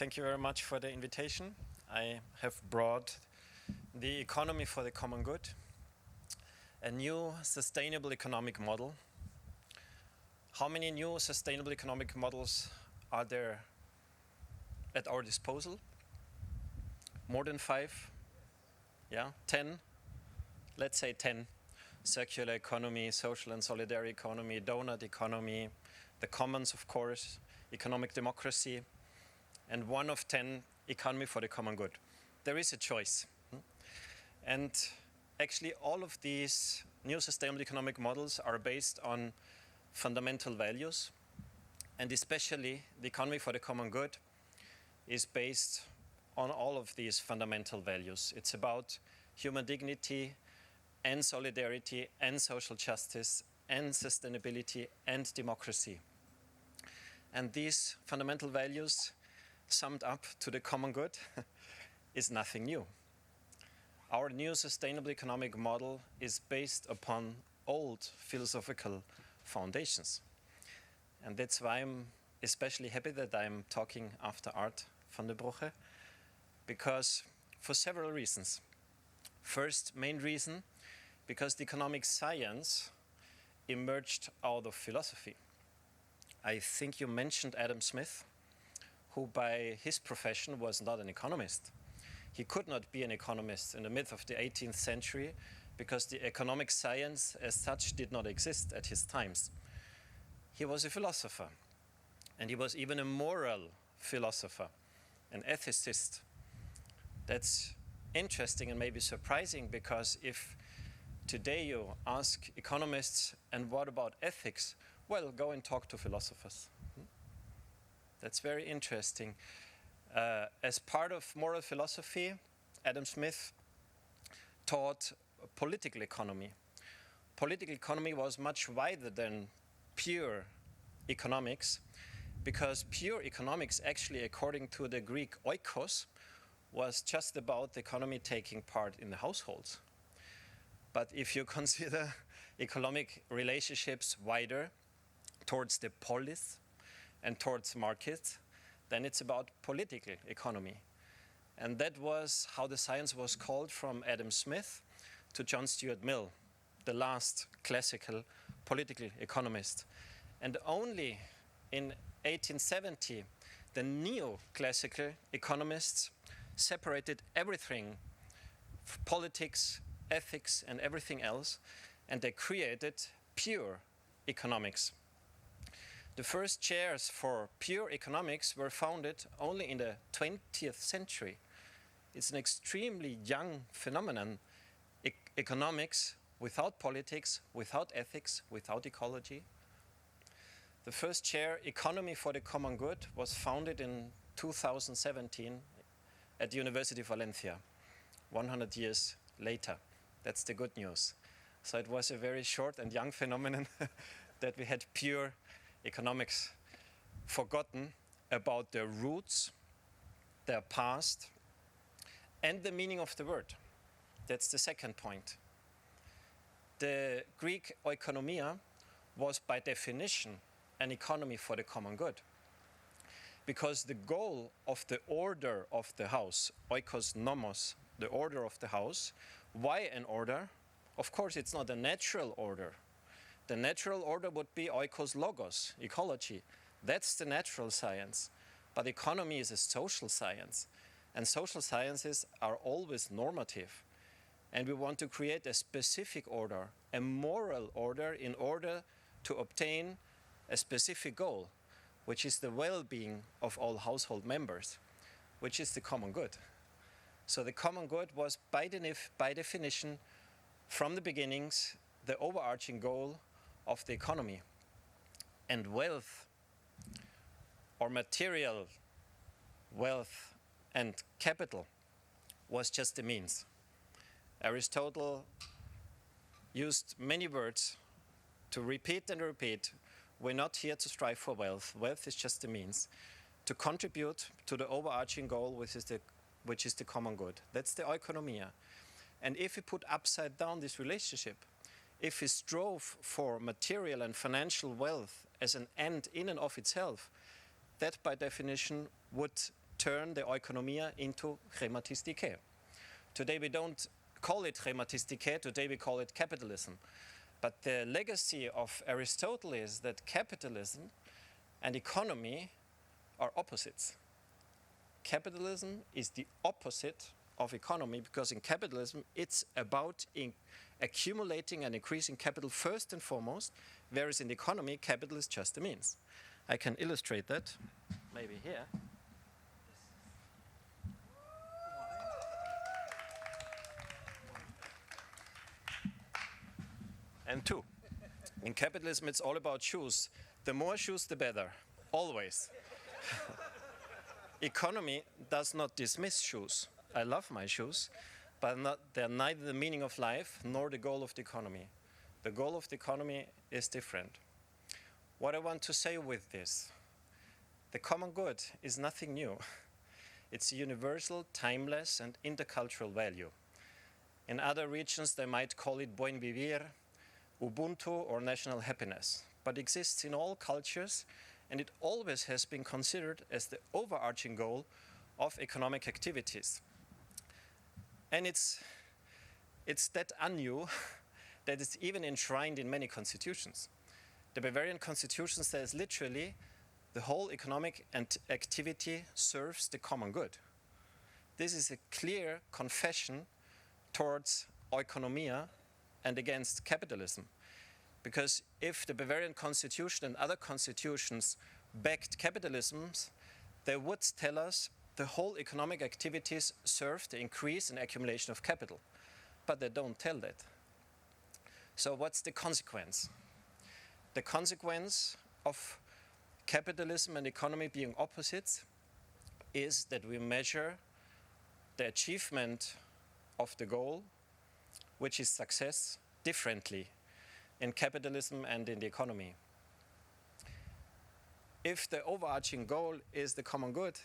Thank you very much for the invitation. I have brought the economy for the common good, a new sustainable economic model. How many new sustainable economic models are there at our disposal? More than 5? Yeah, 10? Let's say 10. Circular economy, social and solidarity economy, donut economy, the commons, of course, economic democracy, and 1 of 10, economy for the common good. There is a choice. And actually all of these new sustainable economic models are based on fundamental values, and especially the economy for the common good is based on all of these fundamental values. It's about human dignity and solidarity and social justice and sustainability and democracy. And these fundamental values summed up to the common good is nothing new. Our new sustainable economic model is based upon old philosophical foundations. And that's why I'm especially happy that I'm talking after Art van der Broeke, because for several reasons. First, main reason, because the economic science emerged out of philosophy. I think you mentioned Adam Smith, who by his profession was not an economist. He could not be an economist in the mid of the 18th century because the economic science as such did not exist at his times. He was a philosopher, and he was even a moral philosopher, an ethicist. That's interesting and maybe surprising, because if today you ask economists, and what about ethics? Well, go and talk to philosophers. That's very interesting. As part of moral philosophy, Adam Smith taught political economy. Political economy was much wider than pure economics, because pure economics, actually, according to the Greek oikos, was just about the economy taking part in the households. But if you consider economic relationships wider towards the polis and towards markets, then it's about political economy. And that was how the science was called from Adam Smith to John Stuart Mill, the last classical political economist. And only in 1870, the neoclassical economists separated everything, politics, ethics, and everything else, and they created pure economics. The first chairs for pure economics were founded only in the 20th century. It's an extremely young phenomenon. Economics without politics, without ethics, without ecology. The first chair, Economy for the Common Good, was founded in 2017 at the University of Valencia, 100 years later. That's the good news. So it was a very short and young phenomenon that we had pure economics, forgotten about their roots, their past, and the meaning of the word. That's the second point. The Greek oikonomia was by definition an economy for the common good, because the goal of the order of the house, oikos nomos, the order of the house. Why an order? Of course, it's not a natural order. The natural order would be oikos logos, ecology. That's the natural science. But economy is a social science. And social sciences are always normative. And we want to create a specific order, a moral order, in order to obtain a specific goal, which is the well-being of all household members, which is the common good. So the common good was by definition, from the beginnings, the overarching goal of the economy. And wealth, or material wealth and capital, was just a means. Aristotle used many words to repeat and repeat. We're not here to strive for wealth. Wealth is just a means to contribute to the overarching goal, which is the common good. That's the oikonomia. And if we put upside down this relationship, if we strove for material and financial wealth as an end in and of itself, that by definition would turn the oikonomia into Schematistike. Today we don't call it Schematistike, today we call it capitalism. But the legacy of Aristotle is that capitalism and economy are opposites. Capitalism is the opposite of economy, because in capitalism it's about accumulating and increasing capital first and foremost, whereas in the economy capital is just a means. I can illustrate that maybe here. And two. In capitalism it's all about shoes. The more shoes the better, always. Economy does not dismiss shoes. I love my shoes, but they're neither the meaning of life nor the goal of the economy. The goal of the economy is different. What I want to say with this, the common good is nothing new. It's a universal, timeless, and intercultural value. In other regions, they might call it buen vivir, Ubuntu, or national happiness, but exists in all cultures, and it always has been considered as the overarching goal of economic activities. And it's that unnew that it's even enshrined in many constitutions. The Bavarian constitution says literally the whole economic activity serves the common good. This is a clear confession towards oikonomia and against capitalism. Because if the Bavarian constitution and other constitutions backed capitalism, they would tell us the whole economic activities serve the increase and accumulation of capital. But they don't tell that. So what's the consequence? The consequence of capitalism and economy being opposites is that we measure the achievement of the goal, which is success, differently in capitalism and in the economy. If the overarching goal is the common good,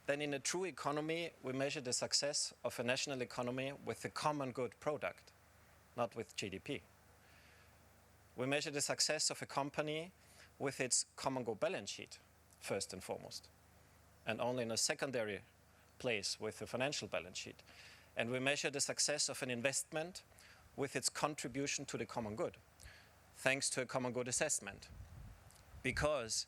then in a true economy, we measure the success of a national economy with the common good product, not with GDP. We measure the success of a company with its common good balance sheet, first and foremost, and only in a secondary place with the financial balance sheet. And we measure the success of an investment with its contribution to the common good, thanks to a common good assessment. Because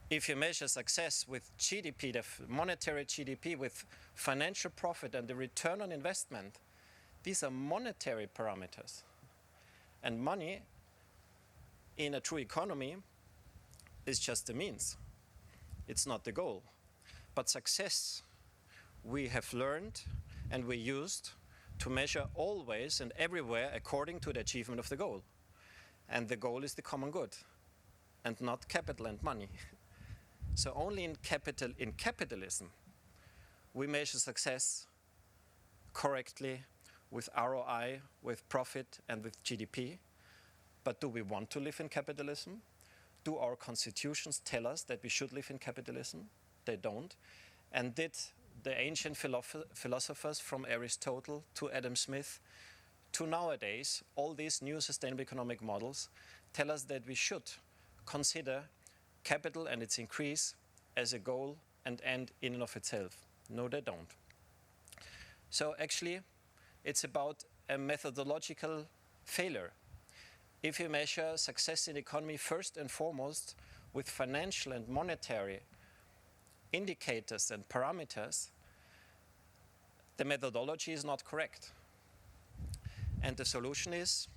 if you measure success with GDP, the monetary GDP, with financial profit and the return on investment, these are monetary parameters. And money in a true economy is just a means. It's not the goal. But success, we have learned and we used to measure always and everywhere according to the achievement of the goal. And the goal is the common good, and not capital and money. So only in capitalism, we measure success correctly with ROI, with profit, and with GDP. But do we want to live in capitalism? Do our constitutions tell us that we should live in capitalism? They don't. And did the ancient philosophers from Aristotle to Adam Smith to nowadays, all these new sustainable economic models tell us that we should consider capital and its increase as a goal and end in and of itself? No, they don't. So actually, it's about a methodological failure. If you measure success in the economy first and foremost with financial and monetary indicators and parameters, the methodology is not correct. And the solution is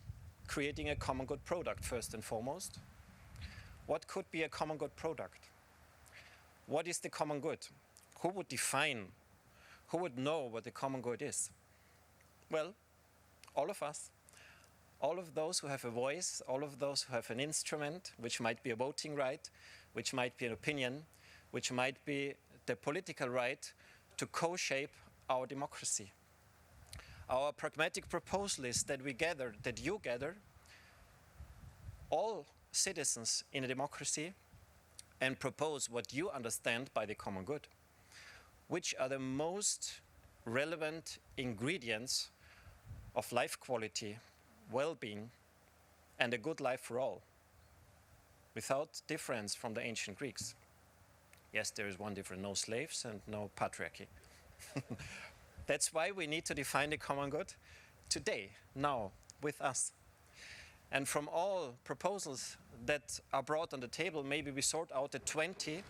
creating a common good product first and foremost. What could be a common good product? What is the common good? Who would define, who would know what the common good is? Well, all of us. All of those who have a voice, all of those who have an instrument, which might be a voting right, which might be an opinion, which might be the political right to co-shape our democracy. Our pragmatic proposal is that we gather, that you gather, all citizens in a democracy and propose what you understand by the common good. Which are the most relevant ingredients of life quality, well-being, and a good life for all, without difference from the ancient Greeks. Yes, there is one difference, no slaves and no patriarchy. That's why we need to define the common good today, now, with us. And from all proposals that are brought on the table, maybe we sort out the 20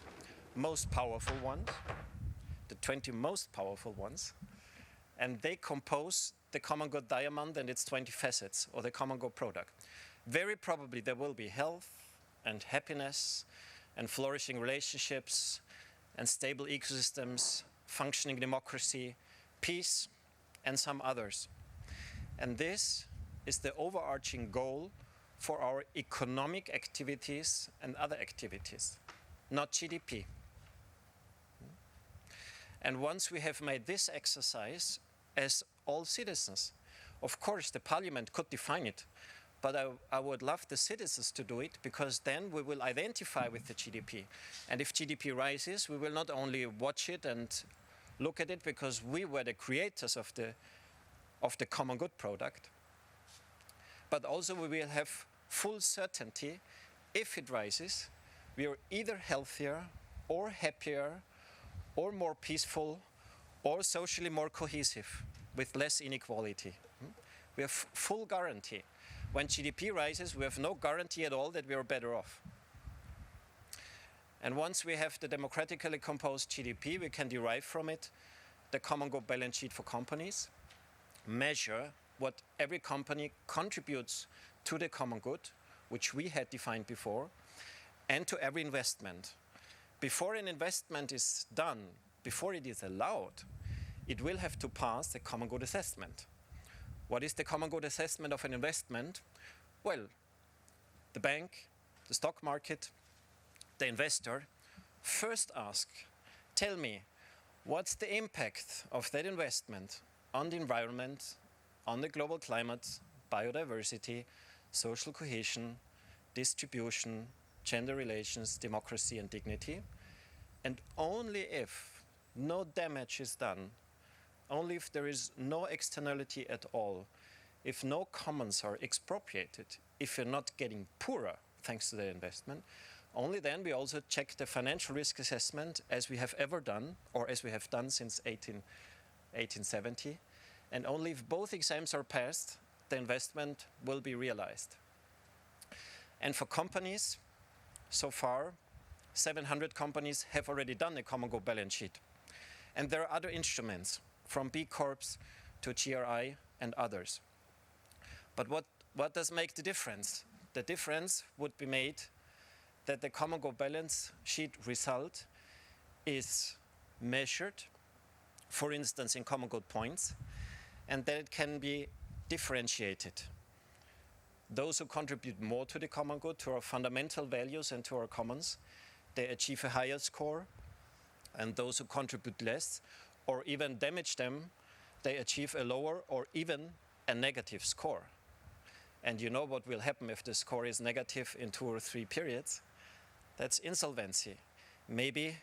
most powerful ones, and they compose the common good diamond and its 20 facets, or the common good product. Very probably there will be health and happiness and flourishing relationships and stable ecosystems, functioning democracy, peace, and some others. And this is the overarching goal for our economic activities and other activities, not GDP. And once we have made this exercise as all citizens, of course the parliament could define it, but I would love the citizens to do it, because then we will identify with the GDP. And if GDP rises, we will not only watch it and look at it because we were the creators of the common good product, but also we will have full certainty if it rises, we are either healthier or happier or more peaceful or socially more cohesive with less inequality. We have full guarantee. When GDP rises, we have no guarantee at all that we are better off. And once we have the democratically composed GDP, we can derive from it the common good balance sheet for companies, measure what every company contributes to the common good, which we had defined before, and to every investment. Before an investment is done, before it is allowed, it will have to pass the common good assessment. What is the common good assessment of an investment? Well, the bank, the stock market, the investor first ask, tell me, what's the impact of that investment on the environment, on the global climate, biodiversity, social cohesion, distribution, gender relations, democracy and dignity? And only if no damage is done, only if there is no externality at all, if no commons are expropriated, if you're not getting poorer thanks to the investment, only then we also check the financial risk assessment as we have ever done, or as we have done since 1870. And only if both exams are passed, the investment will be realized. And for companies, so far, 700 companies have already done a common good balance sheet. And there are other instruments, from B Corps to GRI and others. But what does make the difference? The difference would be made that the common good balance sheet result is measured, for instance, in common good points, and that it can be differentiated. Those who contribute more to the common good, to our fundamental values and to our commons, they achieve a higher score, and those who contribute less or even damage them, they achieve a lower or even a negative score. And you know what will happen if the score is negative in 2 or 3 periods? That's insolvency. Maybe,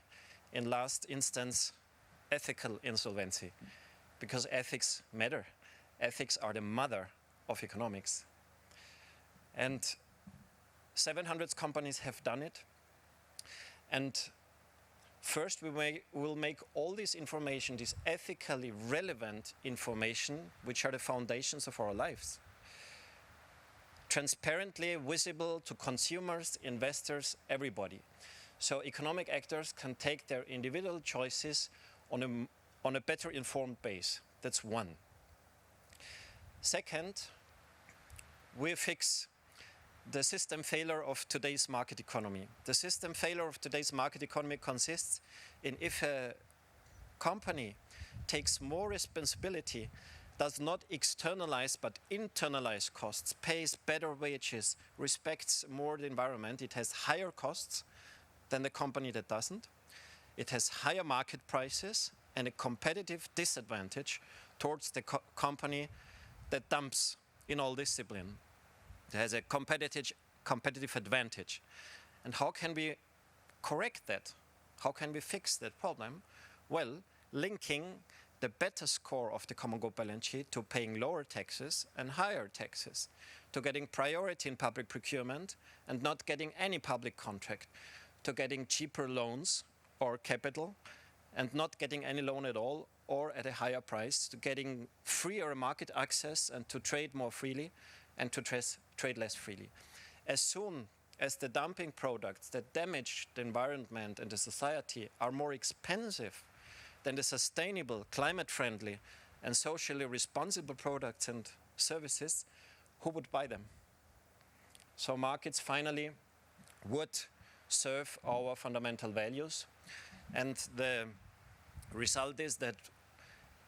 in last instance, ethical insolvency, because ethics matter. Ethics are the mother of economics. And 700 companies have done it. And first, we will make all this information, this ethically relevant information, which are the foundations of our lives, transparently visible to consumers, investors, everybody. So economic actors can take their individual choices on a better informed base. That's one. Second, we fix the system failure of today's market economy. The system failure of today's market economy consists in if a company takes more responsibility, does not externalize but internalize costs, pays better wages, respects more the environment, it has higher costs than the company that doesn't. It has higher market prices and a competitive disadvantage towards the company that dumps in all discipline. It has a competitive advantage. And how can we correct that? How can we fix that problem? Well, linking the better score of the common good balance sheet to paying lower taxes and higher taxes, to getting priority in public procurement and not getting any public contract, to getting cheaper loans or capital and not getting any loan at all, or at a higher price, to getting freer market access and to trade more freely and to trade less freely. As soon as the dumping products that damage the environment and the society are more expensive than the sustainable, climate-friendly and socially responsible products and services, who would buy them? So markets finally would serve our fundamental values, and the result is that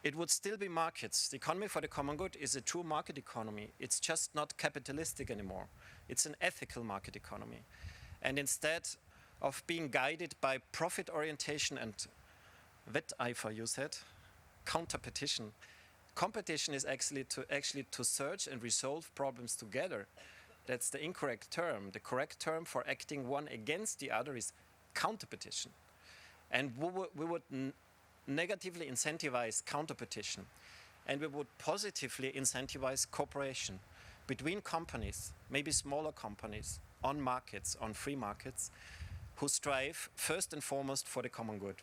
it would still be markets. The economy for the common good is a true market economy. It's just not capitalistic anymore. It's an ethical market economy. And instead of being guided by profit orientation and Wetteifer, you said, competition is actually to search and resolve problems together. That's the incorrect term. The correct term for acting one against the other is counterpetition. And we would negatively incentivize counterpetition, and we would positively incentivize cooperation between companies, maybe smaller companies, on markets, on free markets, who strive first and foremost for the common good.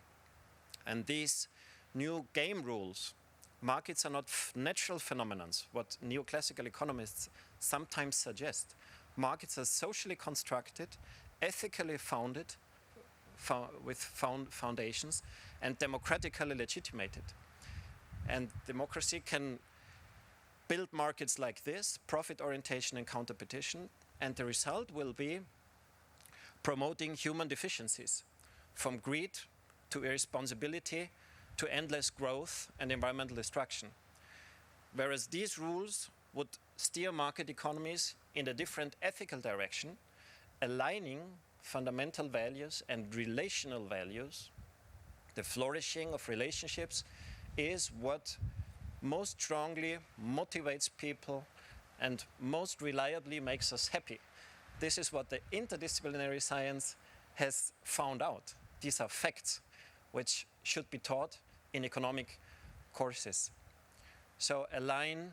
And these new game rules, markets are not natural phenomena, what neoclassical economists sometimes suggest. Markets are socially constructed, ethically founded, with foundations, and democratically legitimated. And democracy can build markets like this, profit orientation and counterpetition, and the result will be promoting human deficiencies, from greed to irresponsibility to endless growth and environmental destruction. Whereas these rules would steer market economies in a different ethical direction, aligning fundamental values and relational values. The flourishing of relationships is what most strongly motivates people and most reliably makes us happy. This is what the interdisciplinary science has found out. These are facts which should be taught in economic courses. So align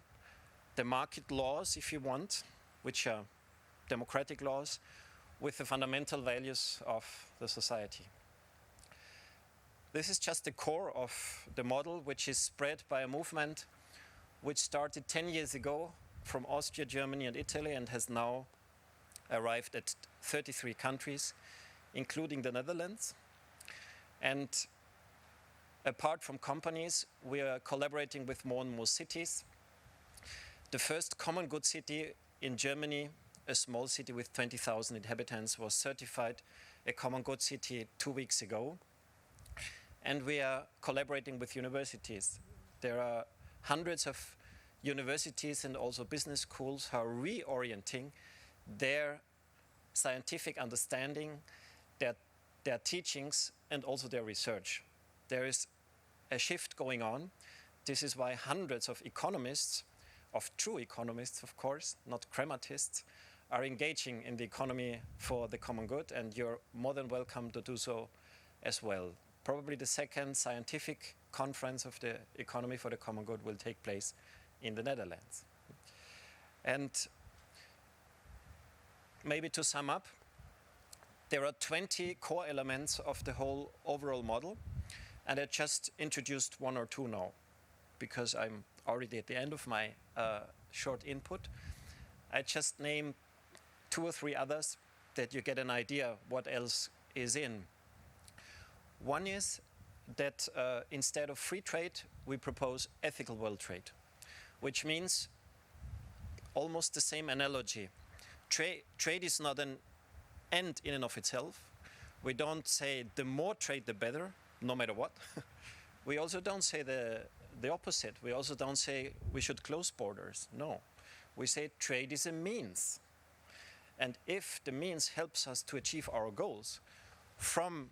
the market laws, if you want, which are democratic laws, with the fundamental values of the society. This is just the core of the model, which is spread by a movement which started 10 years ago from Austria, Germany, and Italy, and has now arrived at 33 countries, including the Netherlands. And apart from companies, we are collaborating with more and more cities. The first common good city in Germany, a small city with 20,000 inhabitants, was certified a common good city 2 weeks ago. And we are collaborating with universities. There are hundreds of universities and also business schools who are reorienting their scientific understanding, their teachings, and also their research. There is a shift going on. This is why hundreds of economists, of true economists, of course, not chrematists, are engaging in the economy for the common good, and you're more than welcome to do so as well. Probably the second scientific conference of the economy for the common good will take place in the Netherlands. And maybe to sum up, there are 20 core elements of the whole overall model, and I just introduced one or two now, because I'm already at the end of my short input. I just name 2 or 3 others that you get an idea what else is in. One is that instead of free trade, we propose ethical world trade, which means almost the same analogy. Trade is not an end in and of itself. We don't say the more trade, the better, no matter what. We also don't say the opposite. We also don't say we should close borders. No. We say trade is a means. And if the means helps us to achieve our goals, from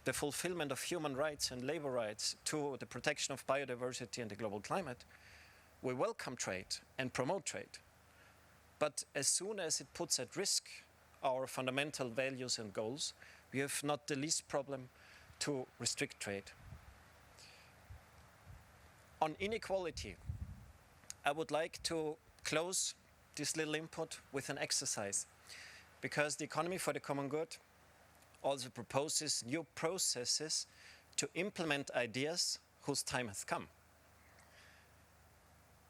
the fulfillment of human rights and labor rights to the protection of biodiversity and the global climate, we welcome trade and promote trade. But as soon as it puts at risk our fundamental values and goals, we have not the least problem to restrict trade. On inequality, I would like to close this little input with an exercise, because the economy for the common good also proposes new processes to implement ideas whose time has come.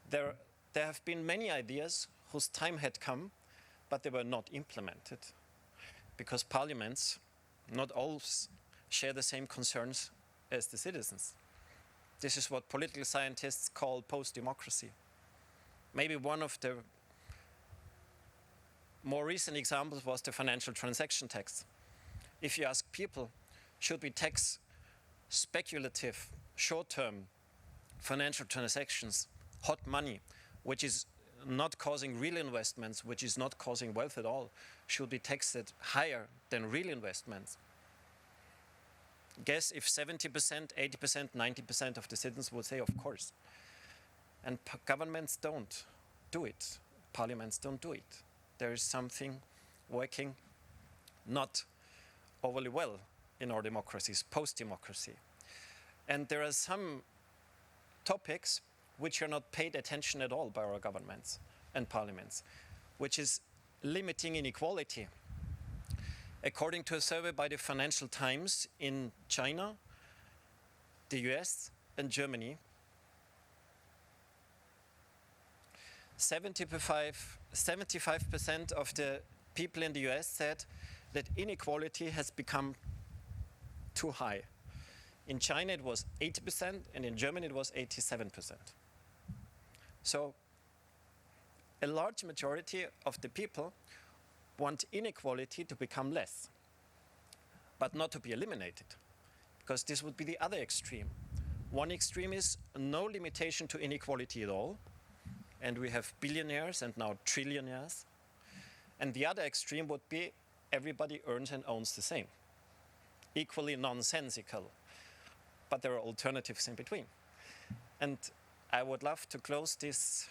There have been many ideas whose time had come, but they were not implemented because parliaments not always share the same concerns as the citizens. This is what political scientists call post-democracy. Maybe one of the more recent examples was the financial transaction tax. If you ask people, should we tax speculative, short-term financial transactions, hot money, which is not causing real investments, which is not causing wealth at all, should be taxed higher than real investments? Guess if 70%, 80%, 90% of the citizens would say, of course. And governments don't do it. Parliaments don't do it. There is something working not overly well in our democracies, post-democracy. And there are some topics which are not paid attention at all by our governments and parliaments, which is limiting inequality. According to a survey by the Financial Times in China, the US, and Germany, 75% of the people in the US said that inequality has become too high. In China it was 80% and in Germany it was 87%. So a large majority of the people want inequality to become less, but not to be eliminated, because this would be the other extreme. One extreme is no limitation to inequality at all, and we have billionaires and now trillionaires. And the other extreme would be everybody earns and owns the same. Equally nonsensical, but there are alternatives in between. And I would love to close this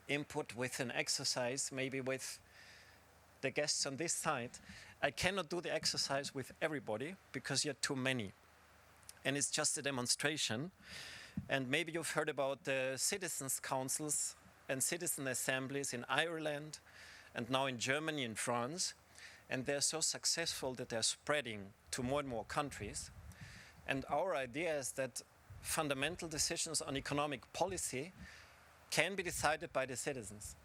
input with an exercise, maybe with the guests on this side. I cannot do the exercise with everybody because you're too many. And it's just a demonstration. And maybe you've heard about the citizens' councils and citizen assemblies in Ireland and now in Germany and France. And they're so successful that they're spreading to more and more countries. And our idea is that fundamental decisions on economic policy can be decided by the citizens.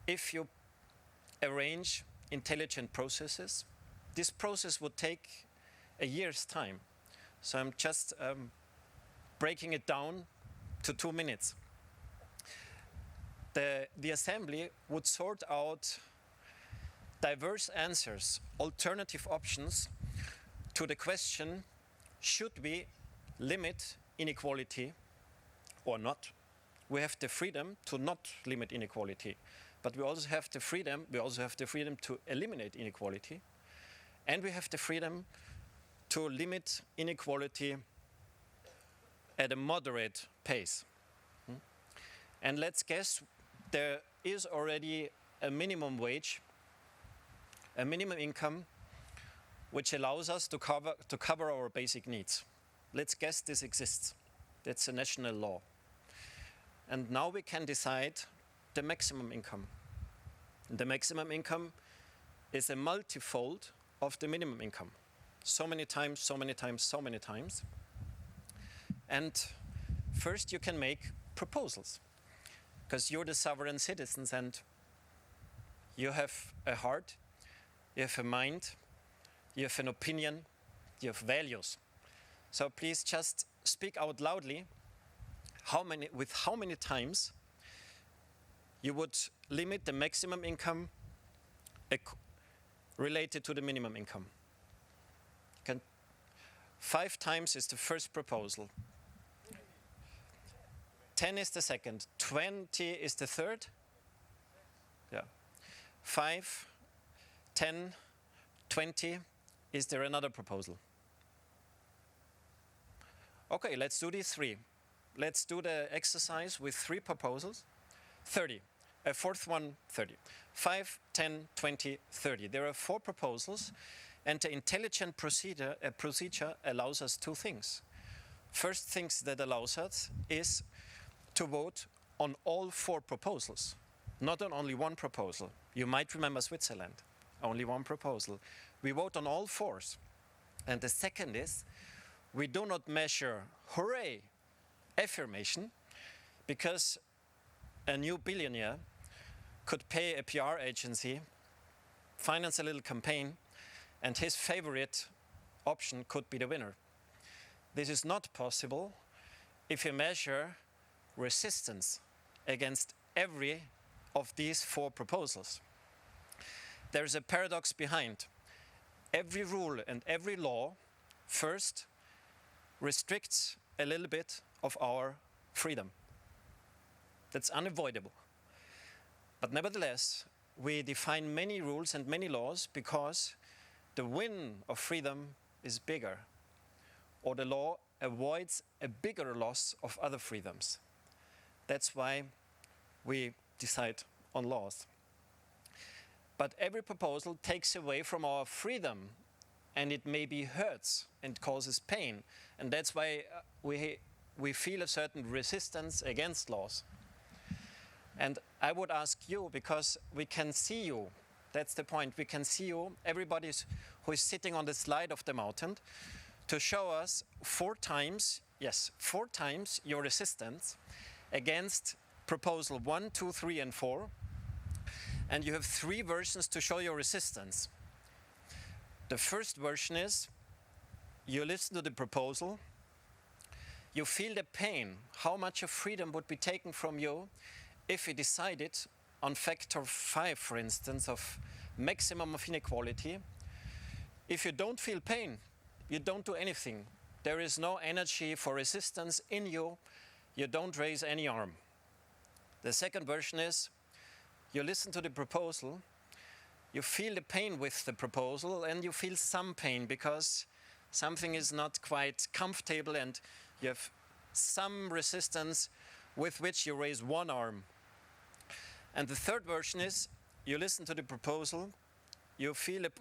If you arrange intelligent processes, this process would take a year's time. So I'm just breaking it down to 2 minutes. The assembly would sort out diverse answers, alternative options to the question, should we limit inequality or not? We have the freedom to not limit inequality, but we also have the freedom to eliminate inequality, and we have the freedom to limit inequality at a moderate pace. And let's guess there is already a minimum wage, a minimum income, which allows us to cover our basic needs. Let's guess this exists. That's a national law. And now we can decide the maximum income. The maximum income is a multifold of the minimum income. So many times, so many times, so many times. And first you can make proposals, because you're the sovereign citizens and you have a heart, you have a mind, you have an opinion, you have values. So please just speak out loudly how many times you would limit the maximum income related to the minimum income. 5 times is the first proposal. 10 is the second. 20 is the third. Yeah. 5, 10, 20. Is there another proposal? Okay, let's do these 3. Let's do the exercise with 3 proposals. 30. A fourth one, 30. 5, 10, 20, 30. There are 4 proposals, and the intelligent procedure allows us 2 things. First things that allows us is to vote on all 4 proposals, not on only one proposal. You might remember Switzerland, only one proposal. we vote on all fours. And the second is, we do not measure, hooray, affirmation, because a new billionaire could pay a PR agency, finance a little campaign, and his favorite option could be the winner. This is not possible if you measure resistance against every of these four proposals. There is a paradox behind. Every rule and every law first restricts a little bit of our freedom. That's unavoidable. But nevertheless, we define many rules and many laws because the win of freedom is bigger, or the law avoids a bigger loss of other freedoms. That's why we decide on laws. But every proposal takes away from our freedom, and it maybe hurts and causes pain. And that's why we feel a certain resistance against laws. And I would ask you, because we can see you, that's the point, we can see you, everybody who is sitting on the slide of the mountain, to show us 4 times your resistance against proposal 1, 2, 3, and 4. And you have 3 versions to show your resistance. The first version is, you listen to the proposal, you feel the pain, how much of freedom would be taken from you if we decided on factor 5, for instance, of maximum of inequality. If you don't feel pain, you don't do anything. There is no energy for resistance in you. You don't raise any arm. The second version is, you listen to the proposal, you feel the pain with the proposal, and you feel some pain because something is not quite comfortable and you have some resistance with which you raise one arm. And the third version is, you listen to the proposal, you feel it,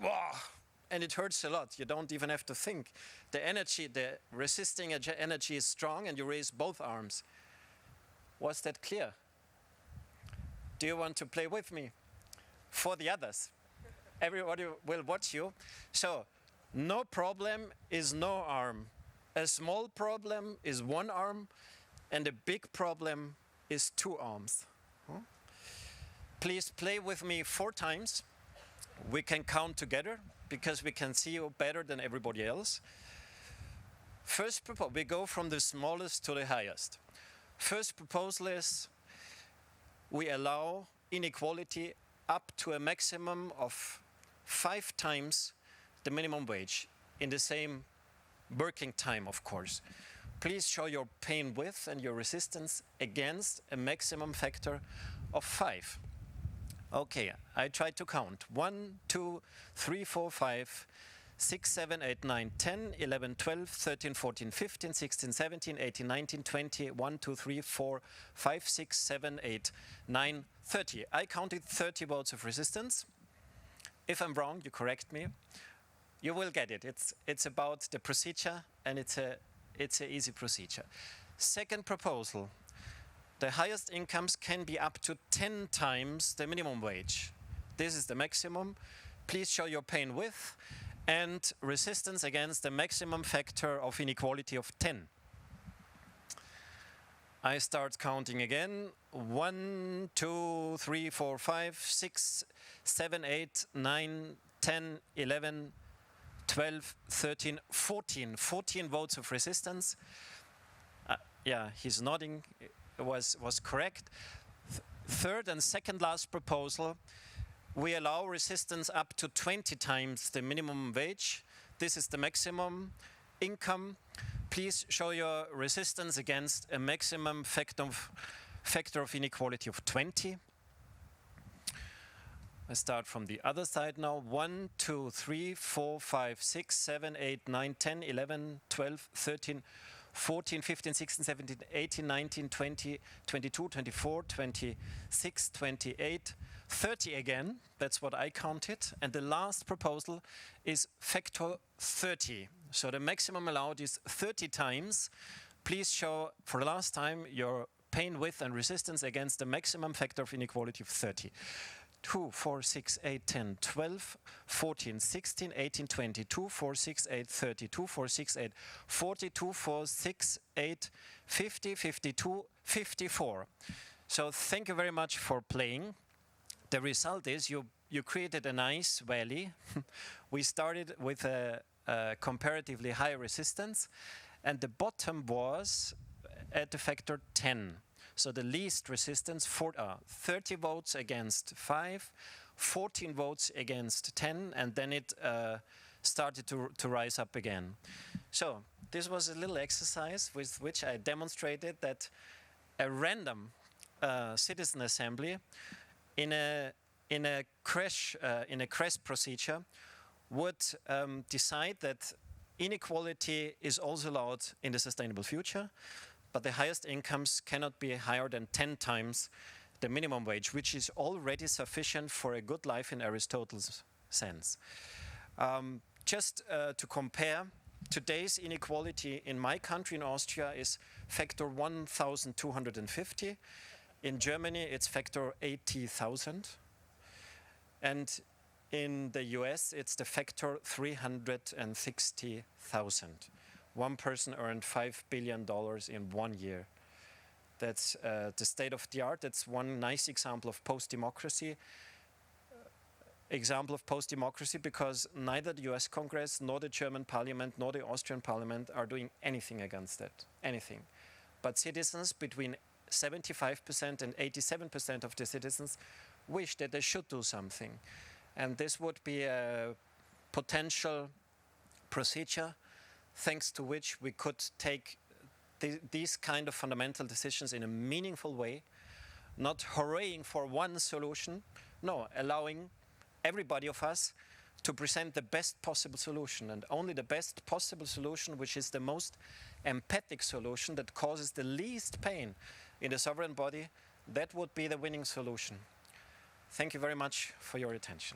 and it hurts a lot. You don't even have to think. The energy, the resisting energy is strong, and you raise both arms. Was that clear? Do you want to play with me? For the others. Everybody will watch you. So, no problem is no arm. A small problem is one arm, and a big problem is 2 arms. Please play with me 4 times. We can count together because we can see you better than everybody else. First proposal, we go from the smallest to the highest. First proposal is, we allow inequality up to a maximum of 5 times the minimum wage in the same working time, of course. Please show your pain with and your resistance against a maximum factor of 5. Okay, I try to count. 1, 2, 3, 4, 5, 6, 7, 8, 9, 10, 11, 12, 13, 14, 15, 16, 17, 18, 19, 20, 1, 2, 3, 4, 5, 6, 7, 8, 9, 30. I counted 30 votes of resistance. If I'm wrong, you correct me. You will get it. It's about the procedure, and it's an easy procedure. Second proposal. The highest incomes can be up to 10 times the minimum wage. This is the maximum. Please show your pain with and resistance against the maximum factor of inequality of 10. I start counting again. 1, 2, 3, 4, 5, 6, 7, 8, 9, 10, 11, 12, 13, 14. 14 votes of resistance. Yeah, he's nodding. Was correct. Third and second last proposal, we allow resistance up to 20 times the minimum wage. This is the maximum income. Please show your resistance against a maximum factor of inequality of 20. I start from the other side now. 1, 2, 3, 4, 5, 6, 7, 8, 9, 10, 11, 12, 13, 14, 15, 16, 17, 18, 19, 20, 22, 24, 26, 28, 30 again. That's what I counted. And the last proposal is factor 30. So the maximum allowed is 30 times. Please show, for the last time, your pain with and resistance against the maximum factor of inequality of 30. 2, 4, 6, 8, 10, 12, 14, 16, 18, 20, 2, 4, 6, 8, 30, 2, 4, 6, 8, 40, 2, 4, 6, 8, 50, 52, 54. So thank you very much for playing. The result is you created a nice valley. We started with a comparatively high resistance, and the bottom was at the factor 10. So the least resistance, 30 votes against 5, 14 votes against 10, and then it started to rise up again. So this was a little exercise with which I demonstrated that a random citizen assembly in a crash procedure would decide that inequality is also allowed in the sustainable future, but the highest incomes cannot be higher than 10 times the minimum wage, which is already sufficient for a good life in Aristotle's sense. Just to compare, today's inequality in my country, in Austria, is factor 1,250. In Germany, it's factor 80,000. And in the US, it's the factor 360,000. One person earned $5 billion in 1 year. That's the state of the art. That's one nice example of post-democracy. Because neither the US Congress, nor the German Parliament, nor the Austrian Parliament are doing anything against that, anything. But citizens, between 75% and 87% of the citizens, wish that they should do something. And this would be a potential procedure thanks to which we could take these kind of fundamental decisions in a meaningful way, not hurrying for one solution, no, allowing everybody of us to present the best possible solution, and only the best possible solution, which is the most empathic solution that causes the least pain in the sovereign body, that would be the winning solution. Thank you very much for your attention.